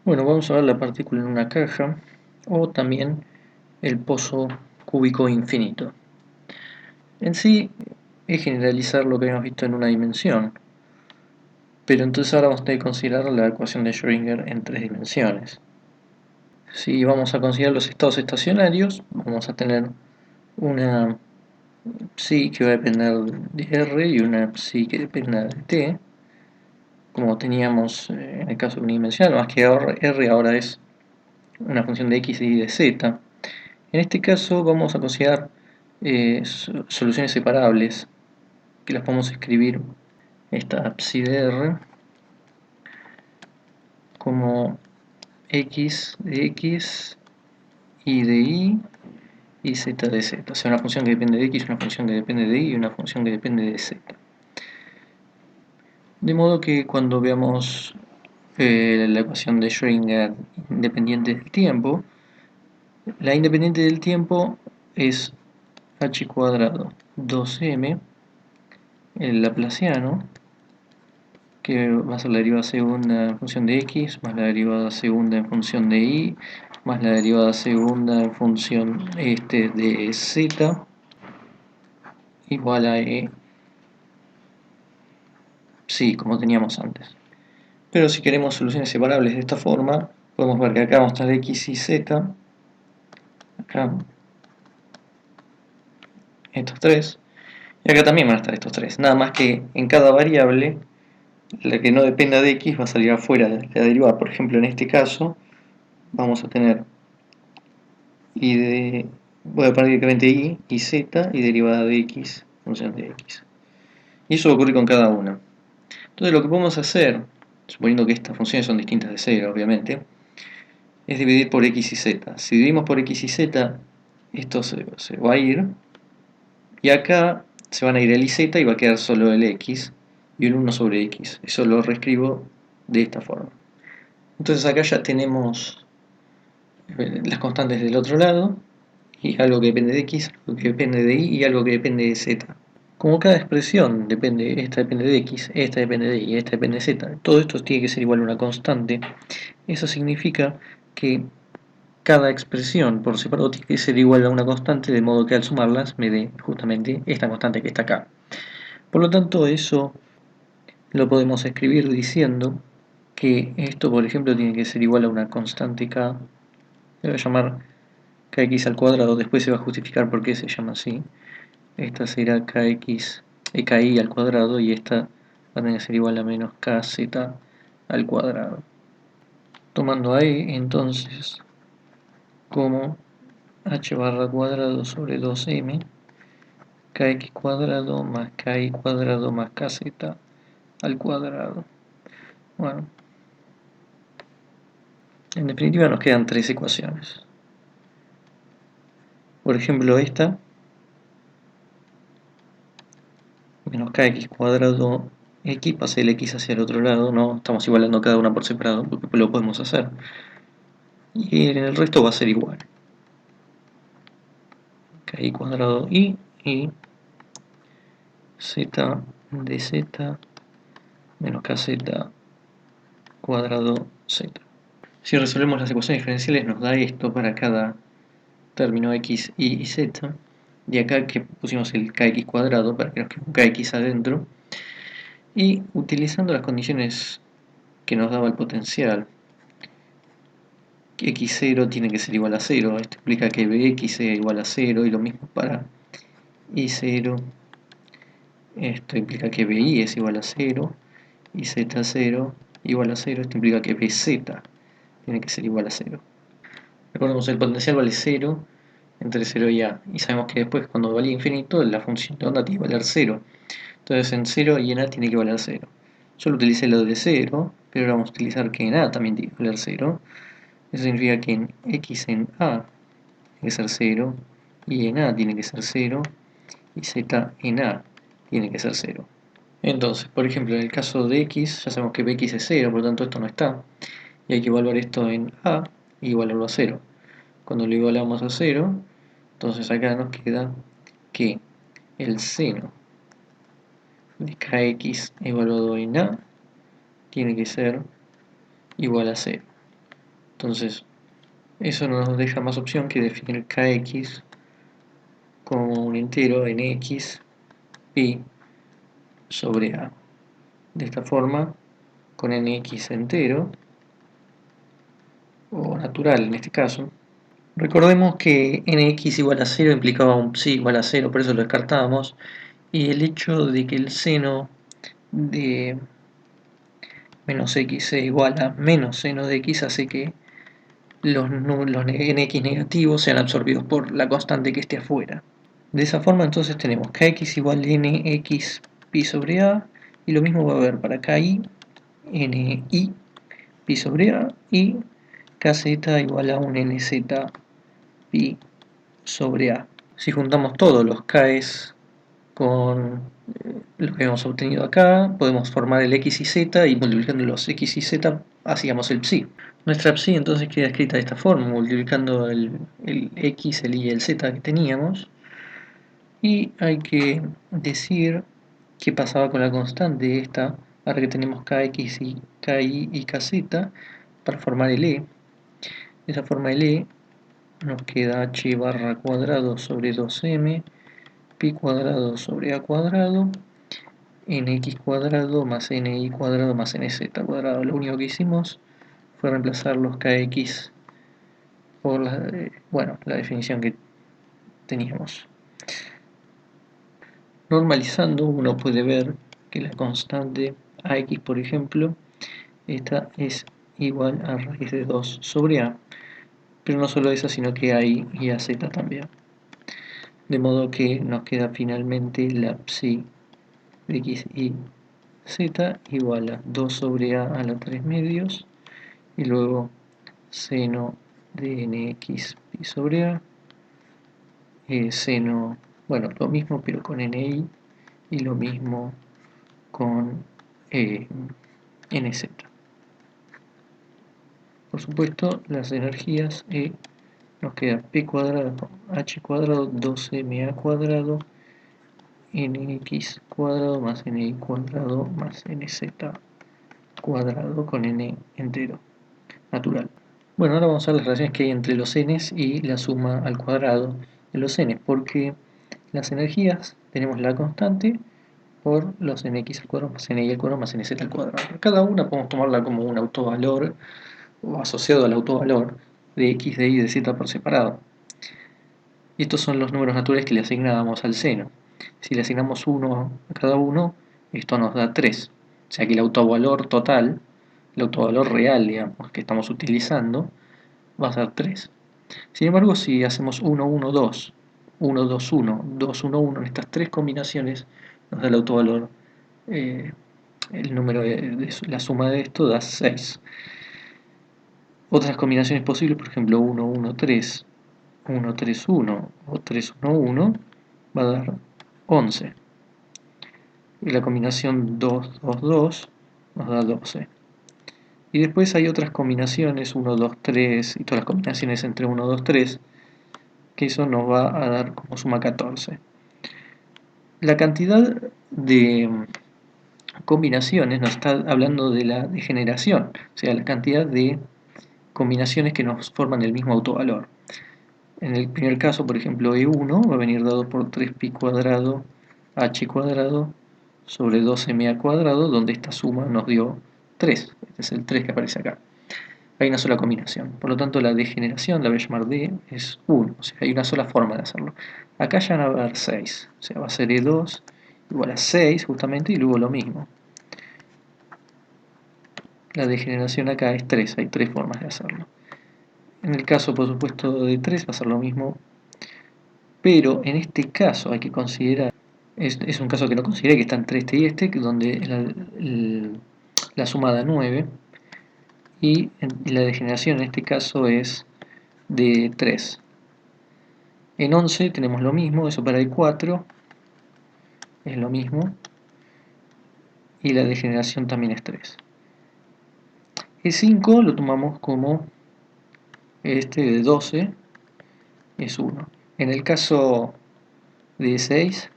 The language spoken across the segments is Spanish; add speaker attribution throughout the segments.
Speaker 1: Bueno, vamos a ver la partícula en una caja o también el pozo cúbico infinito. En sí es generalizar lo que habíamos visto en una dimensión, pero entonces ahora vamos a tener que considerar la ecuación de Schrödinger en tres dimensiones. Si vamos a considerar los estados estacionarios, vamos a tener una psi que va a depender de R y una psi que dependa de T, como teníamos en el caso unidimensional, más que R ahora es una función de X y de Z. En este caso vamos a considerar soluciones separables, que las podemos escribir esta psi de R como X de X, Y de y Z de Z. O sea, una función que depende de X, una función que depende de Y y una función que depende de Z. De modo que cuando veamos la ecuación de Schrödinger independiente del tiempo, la independiente del tiempo es h cuadrado 2m, el laplaciano, que va a ser la derivada segunda en función de x, más la derivada segunda en función de y, más la derivada segunda en función de z, igual a e, sí, como teníamos antes. Pero si queremos soluciones separables de esta forma, podemos ver que acá vamos a estar x y z, acá estos tres, y acá también van a estar estos tres. Nada más que en cada variable, la que no dependa de x va a salir afuera de la derivada. Por ejemplo, en este caso, vamos a tener voy a prácticamente y z y derivada de x, función de x. Y eso ocurre con cada una. Entonces lo que podemos hacer, suponiendo que estas funciones son distintas de 0, obviamente, es dividir por x y z. Si dividimos por x y z, esto se va a ir, y acá se van a ir el y z y va a quedar solo el x y el 1 sobre x. Eso lo reescribo de esta forma. Entonces acá ya tenemos las constantes del otro lado, y algo que depende de x, algo que depende de y y algo que depende de z. Como cada expresión depende, esta depende de x, esta depende de y, esta depende de z, todo esto tiene que ser igual a una constante. Eso significa que cada expresión por separado tiene que ser igual a una constante, de modo que al sumarlas me dé justamente esta constante que está acá. Por lo tanto, eso lo podemos escribir diciendo que esto, por ejemplo, tiene que ser igual a una constante k, se va a llamar kx al cuadrado, después se va a justificar por qué se llama así. Esta será kx, ki al cuadrado y esta va a tener que ser igual a menos kz al cuadrado. Tomando ahí entonces como h barra cuadrado sobre 2m kx cuadrado más ki cuadrado más kz al cuadrado. Bueno, en definitiva nos quedan tres ecuaciones. Por ejemplo esta, menos kx cuadrado x, pase el x hacia el otro lado, no estamos igualando cada una por separado, porque lo podemos hacer. Y en el resto va a ser igual. Ki cuadrado y z de z menos kz cuadrado z. Si resolvemos las ecuaciones diferenciales nos da esto para cada término x, y z. Y acá que pusimos el kx cuadrado para que nos quede un kx adentro. Y utilizando las condiciones que nos daba el potencial, x0 tiene que ser igual a 0. Esto implica que bx sea igual a 0 y lo mismo para y0. Esto implica que BI es igual a 0 y Z0 igual a 0. Esto implica que BZ tiene que ser igual a 0. Recordemos, el potencial vale 0 entre 0 y A. Y sabemos que después, cuando valga infinito, la función de onda tiene que valer 0. Entonces en 0 y en A tiene que valer 0. Yo lo utilicé lo de 0, pero ahora vamos a utilizar que en A también tiene que valer 0. Eso significa que en X en A tiene que ser 0, y en A tiene que ser 0, y Z en A tiene que ser 0. Entonces, por ejemplo, en el caso de x, ya sabemos que bx es 0, por lo tanto esto no está. Y hay que evaluar esto en a y igualarlo a 0. Cuando lo igualamos a 0, entonces acá nos queda que el seno de kx evaluado en a tiene que ser igual a 0. Entonces, eso no nos deja más opción que definir kx como un entero en x pi sobre a. De esta forma, con nx entero, o natural en este caso, recordemos que nx igual a 0 implicaba un psi igual a 0, por eso lo descartábamos, y el hecho de que el seno de menos x sea igual a menos seno de x hace que los nx negativos sean absorbidos por la constante que esté afuera. De esa forma entonces tenemos kx igual a nx pi sobre a, y lo mismo va a haber para ki ni pi sobre a y kz igual a un nz pi sobre a. Si juntamos todos los k's con lo que hemos obtenido acá, podemos formar el x y z, y multiplicando los x y z hacíamos el psi. Nuestra psi entonces queda escrita de esta forma, multiplicando el x, el y y el z que teníamos, y hay que decir qué pasaba con la constante esta, ahora que tenemos kx y ki y kz, para formar el e. De esa forma el e nos queda h barra cuadrado sobre 2m pi cuadrado sobre a cuadrado nx cuadrado más ni cuadrado más nz cuadrado. Lo único que hicimos fue reemplazar los kx por la definición que teníamos. Normalizando, uno puede ver que la constante ax, por ejemplo, esta es igual a raíz de 2 sobre a, pero no solo esa, sino que a y a z también. De modo que nos queda finalmente la psi de x y z igual a 2 sobre a la 3 medios, y luego seno de nx pi sobre a, seno, bueno, lo mismo pero con ni, y lo mismo con nz. Por supuesto, las energías nos queda p cuadrado h cuadrado 2ma cuadrado nx cuadrado más ni cuadrado más nz cuadrado con n entero natural. Bueno, ahora vamos a ver las relaciones que hay entre los n's y la suma al cuadrado de los n's, porque las energías tenemos la constante por los nx al cuadrado más ni al cuadrado más nz al cuadrado. Cada una podemos tomarla como un autovalor o asociado al autovalor de x, de y, de z por separado. Y estos son los números naturales que le asignábamos al seno. Si le asignamos 1 a cada uno, esto nos da 3. O sea que el autovalor total, el autovalor real, digamos, que estamos utilizando, va a ser 3. Sin embargo, si hacemos 1, 1, 2, 1, 2, 1, 2, 1, 1, en estas tres combinaciones, nos da el autovalor, el número de la suma de esto da 6. Otras combinaciones posibles, por ejemplo 1, 1, 3, 1, 3, 1 o 3, 1, 1, va a dar 11. Y la combinación 2, 2, 2 nos da 12. Y después hay otras combinaciones, 1, 2, 3, y todas las combinaciones entre 1, 2, 3, que eso nos va a dar como suma 14. La cantidad de combinaciones nos está hablando de la degeneración, o sea, la cantidad de combinaciones que nos forman el mismo autovalor. En el primer caso, por ejemplo, E1 va a venir dado por 3pi cuadrado h cuadrado sobre 12ma cuadrado, donde esta suma nos dio 3. Este es el 3 que aparece acá. Hay una sola combinación. Por lo tanto, la degeneración, la voy a llamar D, es 1. O sea, hay una sola forma de hacerlo. Acá ya no va a haber 6. O sea, va a ser E2 igual a 6, justamente, y luego lo mismo. La degeneración acá es 3. Hay 3 formas de hacerlo. En el caso, por supuesto, de 3 va a ser lo mismo. Pero en este caso hay que considerar, es un caso que no consideré, que está entre este y este, donde la suma da 9, y la degeneración en este caso es de 3. En 11 tenemos lo mismo, eso para el 4 es lo mismo, y la degeneración también es 3. El 5 lo tomamos como este de 12, es 1. En el caso de 6,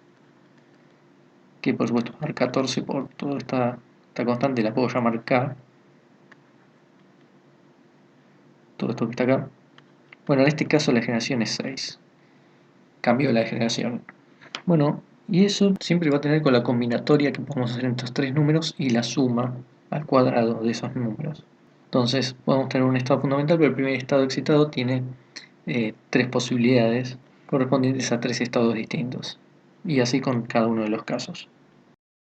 Speaker 1: que por supuesto va a dar 14 por toda esta constante, la puedo llamar K, todo esto que está acá. Bueno, en este caso la generación es 6. Cambio la generación. Bueno, y eso siempre va a tener con la combinatoria que podemos hacer entre estos tres números y la suma al cuadrado de esos números. Entonces podemos tener un estado fundamental, pero el primer estado excitado tiene tres posibilidades correspondientes a tres estados distintos. Y así con cada uno de los casos.